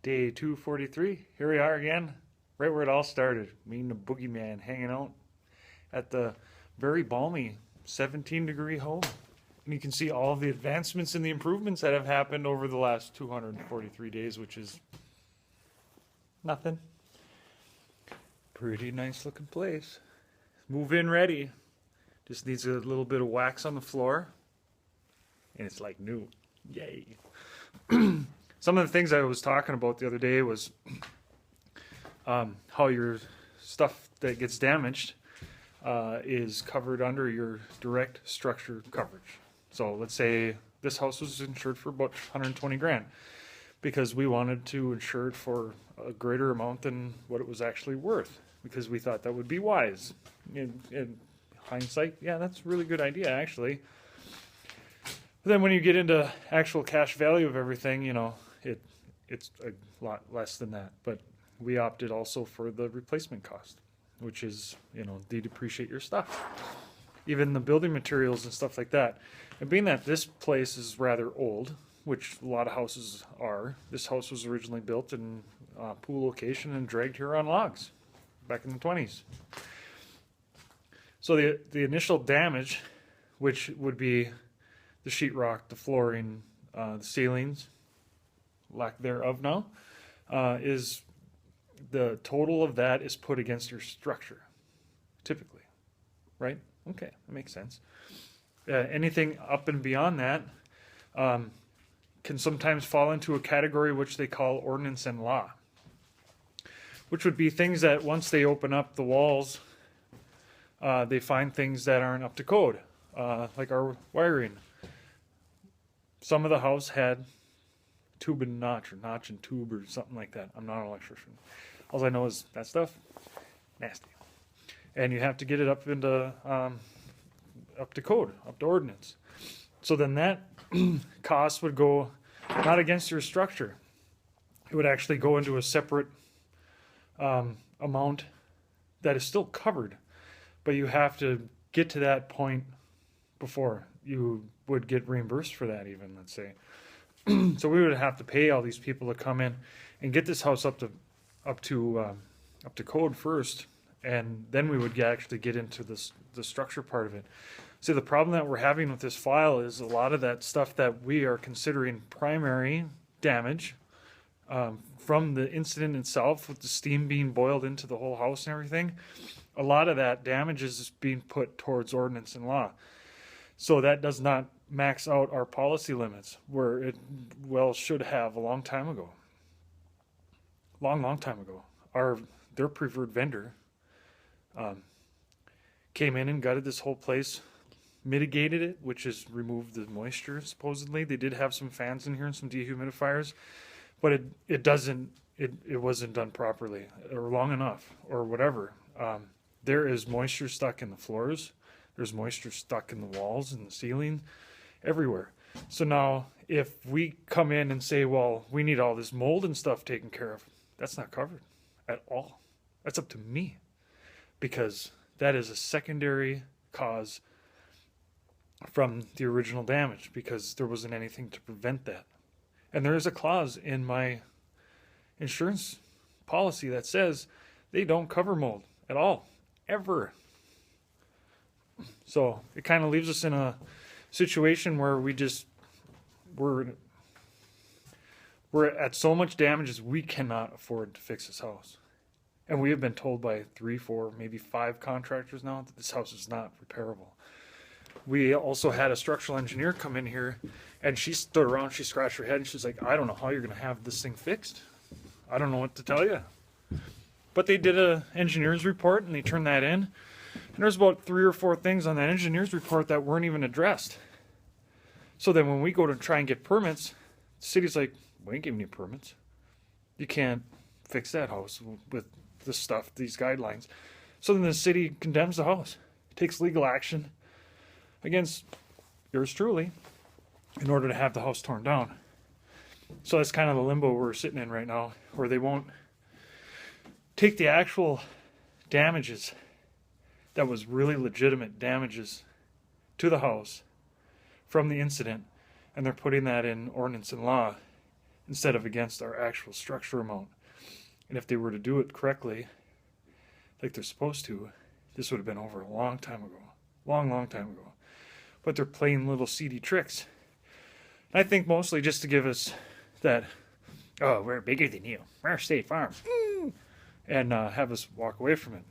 Day 243. Here we are again, right where it all started. Me and the Boogie Man hanging out at the very balmy 17-degree home. And you can see all of the advancements and the improvements that have happened over the last 243 days, which is nothing. Pretty nice looking place. Move in ready. Just needs a little bit of wax on the floor. And it's like new. Yay. Some of the things I was talking about the other day was how your stuff that gets damaged is covered under your direct structure coverage. So let's say this house was insured for about 120 grand because we wanted to insure it for a greater amount than what it was actually worth because we thought that would be wise. In hindsight, yeah, that's a really good idea actually. But then when you get into actual cash value of everything, you know, it's a lot less than that. But we opted also for the replacement cost, which is, you know, depreciate your stuff. Even the building materials and stuff like that. And being that this place is rather old, which a lot of houses are, this house was originally built in a pool location and dragged here on logs back in the 20s. So the initial damage, which would be the sheetrock, the flooring, the ceilings, lack thereof now, is the total of that is put against your structure, typically, right? Okay, that makes sense. Anything up and beyond that can sometimes fall into a category which they call ordinance and law, which would be things that once they open up the walls, they find things that aren't up to code, like our wiring. Some of the house had tube and notch, or notch and tube, or something like that. I'm not an electrician. All I know is that stuff, nasty. And you have to get it up into up to code, up to ordinance. So then that cost would go not against your structure. It would actually go into a separate amount that is still covered, but you have to get to that point before you would get reimbursed for that, even, let's say. So we would have to pay all these people to come in and get this house up to code first, and then we would actually get into the structure part of it. See, the problem that we're having with this file is a lot of that stuff that we are considering primary damage from the incident itself, with the steam being boiled into the whole house and everything. A lot of that damage is being put towards ordinance and law. So that does not max out our policy limits, where it should have a long time ago. Long time ago. Their preferred vendor came in and gutted this whole place, mitigated it, which is removed the moisture, supposedly. They did have some fans in here and some dehumidifiers, but it wasn't done properly or long enough or whatever. There is moisture stuck in the floors. There's moisture stuck in the walls and the ceiling, everywhere. So now if we come in and say, well, we need all this mold and stuff taken care of, that's not covered at all. That's up to me, because that is a secondary cause from the original damage, because there wasn't anything to prevent that. And there is a clause in my insurance policy that says they don't cover mold at all, ever. So it kind of leaves us in a situation where we're at so much damage as we cannot afford to fix this house. And we have been told by 3, 4, maybe 5 contractors now that this house is not repairable. We also had a structural engineer come in here, and she stood around, she scratched her head, and she's like, I don't know how you're going to have this thing fixed. I don't know what to tell you. But they did an engineer's report, and they turned that in. And there's about 3 or 4 things on that engineer's report that weren't even addressed. So then when we go to try and get permits, the city's like, we ain't giving you permits. You can't fix that house with this stuff, these guidelines. So then the city condemns the house, takes legal action against yours truly in order to have the house torn down. So that's kind of the limbo we're sitting in right now, where they won't take the actual damages that was really legitimate damages to the house from the incident, and they're putting that in ordinance and law. instead of against our actual structure amount. And if they were to do it correctly, like they're supposed to, this would have been over a long time ago. Long time ago. But they're playing little seedy tricks. And I think mostly just to give us that, oh, we're bigger than you. We're State Farm. And have us walk away from it.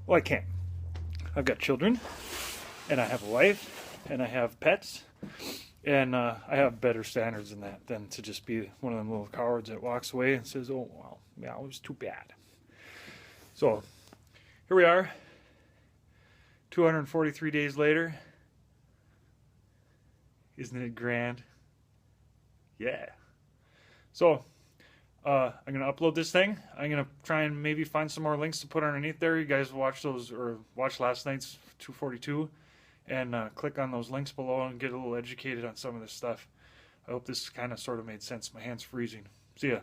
Well, I can't. I've got children, and I have a wife, and I have pets, and I have better standards than that, than to just be one of them little cowards that walks away and says, oh, well, yeah, it was too bad. So, here we are, 243 days later. Isn't it grand? Yeah. So, I'm going to upload this thing. I'm going to try and maybe find some more links to put underneath there. You guys watch those, or watch last night's 242, and click on those links below and get a little educated on some of this stuff. I hope this kind of sort of made sense. My hand's freezing. See ya.